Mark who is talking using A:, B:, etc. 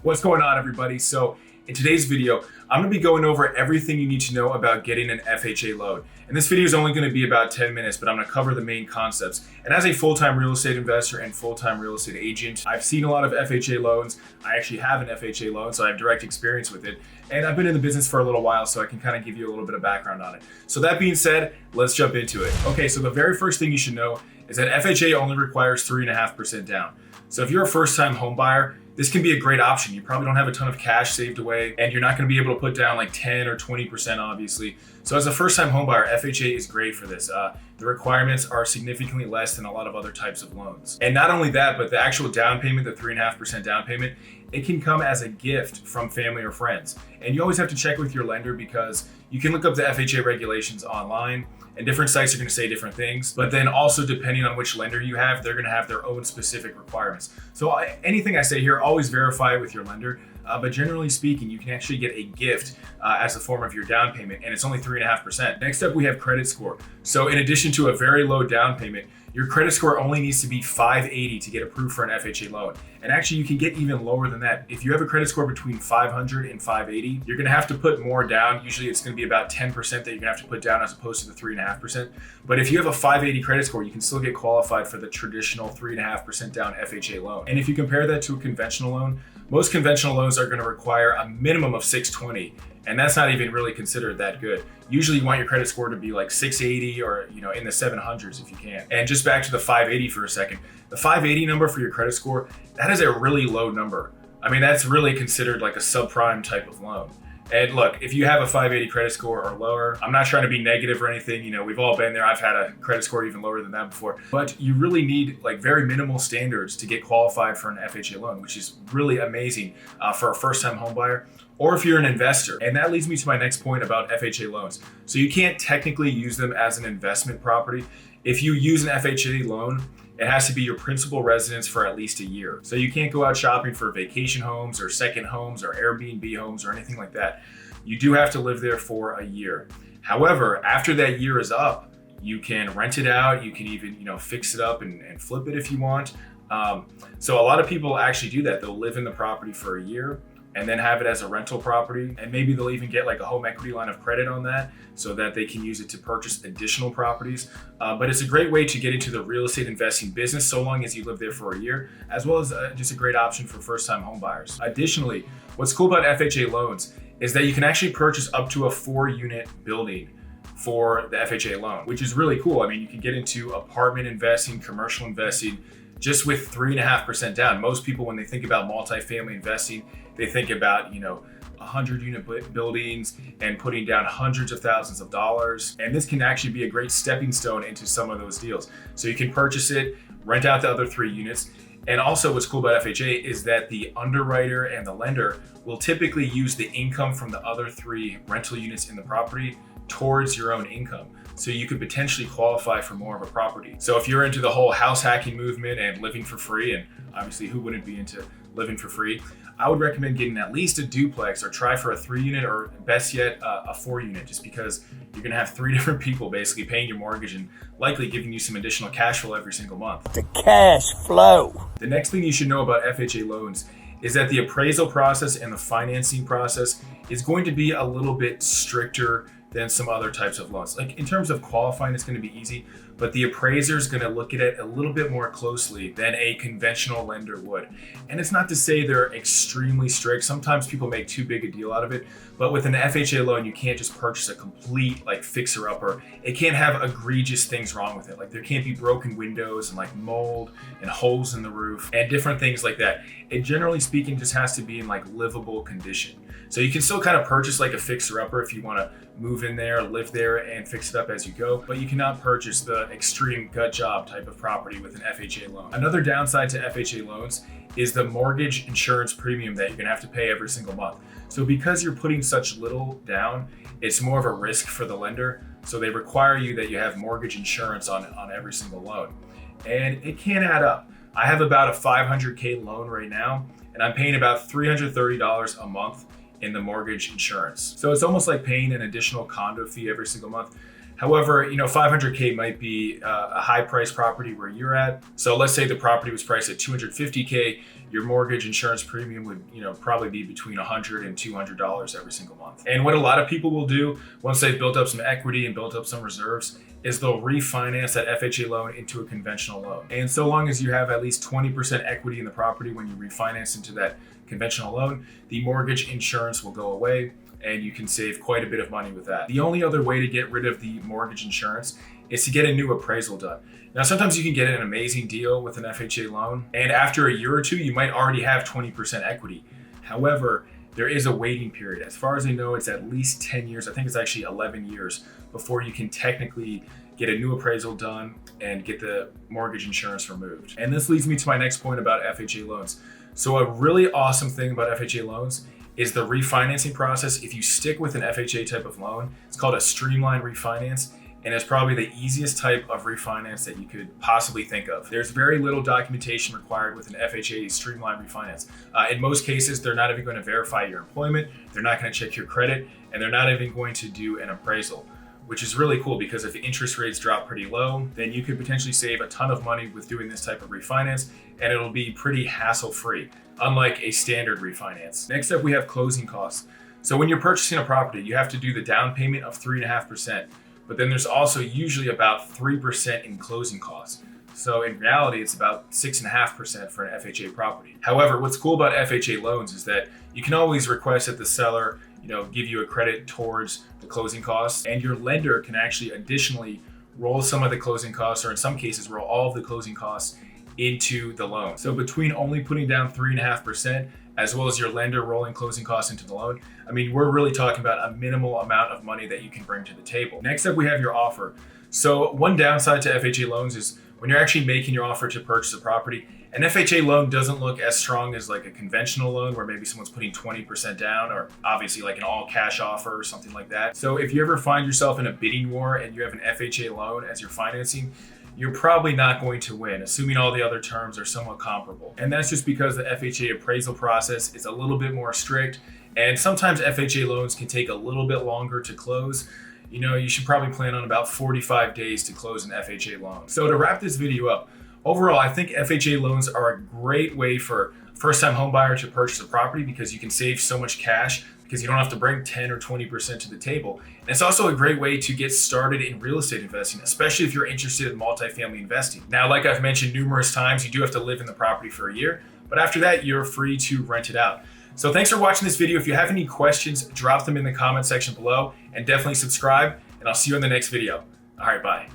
A: What's going on, everybody? So in today's video, I'm going to be going over everything you need to know about getting an FHA loan. And this video is only going to be about 10 minutes, but I'm going to cover the main concepts. And as a full-time real estate investor and full-time real estate agent, I've seen a lot of FHA loans. I actually have an FHA loan, so I have direct experience with it. And I've been in the business for a little while, so I can kind of give you a little bit of background on it. So that being said, let's jump into it. Okay, so the very first thing you should know is that FHA only requires 3.5% down. So if you're a first-time home buyer, this can be a great option. You probably don't have a ton of cash saved away, and you're not going to be able to put down like 10 or 20%, obviously. So as a first-time home buyer, FHA is great for this. The requirements are significantly less than a lot of other types of loans. And not only that, but the actual down payment, the 3.5% down payment, it can come as a gift from family or friends. And you always have to check with your lender because you can look up the FHA regulations online, and different sites are going to say different things. But then also, depending on which lender you have, they're going to have their own specific requirements. So anything I say here, always verify it with your lender. But generally speaking, you can actually get a gift as a form of your down payment, and it's only 3.5%. Next up, we have credit score. So in addition to a very low down payment, your credit score only needs to be 580 to get approved for an FHA loan. And actually, you can get even lower than that. If you have a credit score between 500 and 580, you're gonna have to put more down. Usually it's gonna be about 10% that you're gonna have to put down as opposed to the 3.5%. But if you have a 580 credit score, you can still get qualified for the traditional 3.5% down FHA loan. And if you compare that to a conventional loan, most conventional loans are gonna require a minimum of 620. And that's not even really considered that good. Usually you want your credit score to be like 680 or in the 700s if you can. And just back to the 580 for a second. The 580 number for your credit score, that is a really low number. I mean, that's really considered like a subprime type of loan. And look, if you have a 580 credit score or lower, I'm not trying to be negative or anything. We've all been there. I've had a credit score even lower than that before. But you really need like very minimal standards to get qualified for an FHA loan, which is really amazing for a first-time home buyer, or if you're an investor. And that leads me to my next point about FHA loans. So you can't technically use them as an investment property. If you use an FHA loan, it has to be your principal residence for at least a year. So you can't go out shopping for vacation homes or second homes or Airbnb homes or anything like that. You do have to live there for a year. However, after that year is up, you can rent it out. You can even, fix it up and flip it if you want. So a lot of people actually do that. They'll live in the property for a year and then have it as a rental property. And maybe they'll even get like a home equity line of credit on that so that they can use it to purchase additional properties. But it's a great way to get into the real estate investing business so long as you live there for a year, as well as just a great option for first-time home buyers. Additionally, what's cool about FHA loans is that you can actually purchase up to a 4-unit building for the FHA loan, which is really cool. I mean, you can get into apartment investing, commercial investing, just with 3.5% down. Most people, when they think about multifamily investing, they think about, 100-unit buildings and putting down hundreds of thousands of dollars. And this can actually be a great stepping stone into some of those deals. So you can purchase it, rent out the other 3 units. And also what's cool about FHA is that the underwriter and the lender will typically use the income from the other 3 rental units in the property towards your own income. So you could potentially qualify for more of a property. So if you're into the whole house hacking movement and living for free, and obviously who wouldn't be into living for free, I would recommend getting at least a duplex or try for a 3-unit or best yet a 4-unit, just because you're gonna have 3 different people basically paying your mortgage and likely giving you some additional cash flow every single month.
B: The cash flow.
A: The next thing you should know about FHA loans is that the appraisal process and the financing process is going to be a little bit stricter than some other types of loans. Like in terms of qualifying, it's going to be easy, but the appraiser is going to look at it a little bit more closely than a conventional lender would. And it's not to say they're extremely strict. Sometimes people make too big a deal out of it, but with an FHA loan, you can't just purchase a complete like fixer-upper. It can't have egregious things wrong with it. Like there can't be broken windows and like mold and holes in the roof and different things like that. It generally speaking just has to be in like livable condition. So you can still kind of purchase like a fixer-upper if you want to move in there, live there, and fix it up as you go, but you cannot purchase the extreme gut job type of property with an FHA loan. Another downside to FHA loans is the mortgage insurance premium that you're gonna have to pay every single month. So because you're putting such little down, it's more of a risk for the lender. So they require you that you have mortgage insurance on every single loan. And it can add up. I have about a $500K loan right now, and I'm paying about $330 a month in the mortgage insurance. So it's almost like paying an additional condo fee every single month. However, 500K might be a high price property where you're at. So let's say the property was priced at 250K. Your mortgage insurance premium would, probably be between $100 and $200 every single month. And what a lot of people will do once they've built up some equity and built up some reserves is they'll refinance that FHA loan into a conventional loan. And so long as you have at least 20% equity in the property when you refinance into that conventional loan, the mortgage insurance will go away and you can save quite a bit of money with that. The only other way to get rid of the mortgage insurance is to get a new appraisal done. Now, sometimes you can get an amazing deal with an FHA loan, and after a year or two, you might already have 20% equity. However, there is a waiting period. As far as I know, it's at least 10 years. I think it's actually 11 years before you can technically get a new appraisal done and get the mortgage insurance removed. And this leads me to my next point about FHA loans. So a really awesome thing about FHA loans is the refinancing process. If you stick with an FHA type of loan, it's called a streamlined refinance. And it's probably the easiest type of refinance that you could possibly think of. There's very little documentation required with an FHA streamlined refinance. In most cases, they're not even going to verify your employment, they're not going to check your credit, and they're not even going to do an appraisal, which is really cool because if interest rates drop pretty low, then you could potentially save a ton of money with doing this type of refinance, and it'll be pretty hassle-free, unlike a standard refinance. Next up, we have closing costs. So when you're purchasing a property, you have to do the down payment of 3.5%. But then there's also usually about 3% in closing costs. So in reality, it's about 6.5% for an FHA property. However, what's cool about FHA loans is that you can always request that the seller, give you a credit towards the closing costs, and your lender can actually additionally roll some of the closing costs, or in some cases, roll all of the closing costs into the loan. So between only putting down 3.5%, as well as your lender rolling closing costs into the loan, we're really talking about a minimal amount of money that you can bring to the table. Next up, we have your offer. So one downside to FHA loans is when you're actually making your offer to purchase a property, an FHA loan doesn't look as strong as like a conventional loan where maybe someone's putting 20% down, or obviously like an all cash offer or something like that. So if you ever find yourself in a bidding war and you have an FHA loan as your financing, you're probably not going to win, assuming all the other terms are somewhat comparable. And that's just because the FHA appraisal process is a little bit more strict, and sometimes FHA loans can take a little bit longer to close. You should probably plan on about 45 days to close an FHA loan. So to wrap this video up, overall, I think FHA loans are a great way for first-time homebuyer to purchase a property because you can save so much cash because you don't have to bring 10 or 20% to the table. And it's also a great way to get started in real estate investing, especially if you're interested in multifamily investing. Now, like I've mentioned numerous times, you do have to live in the property for a year, but after that, you're free to rent it out. So thanks for watching this video. If you have any questions, drop them in the comment section below, and definitely subscribe, and I'll see you in the next video. All right, bye.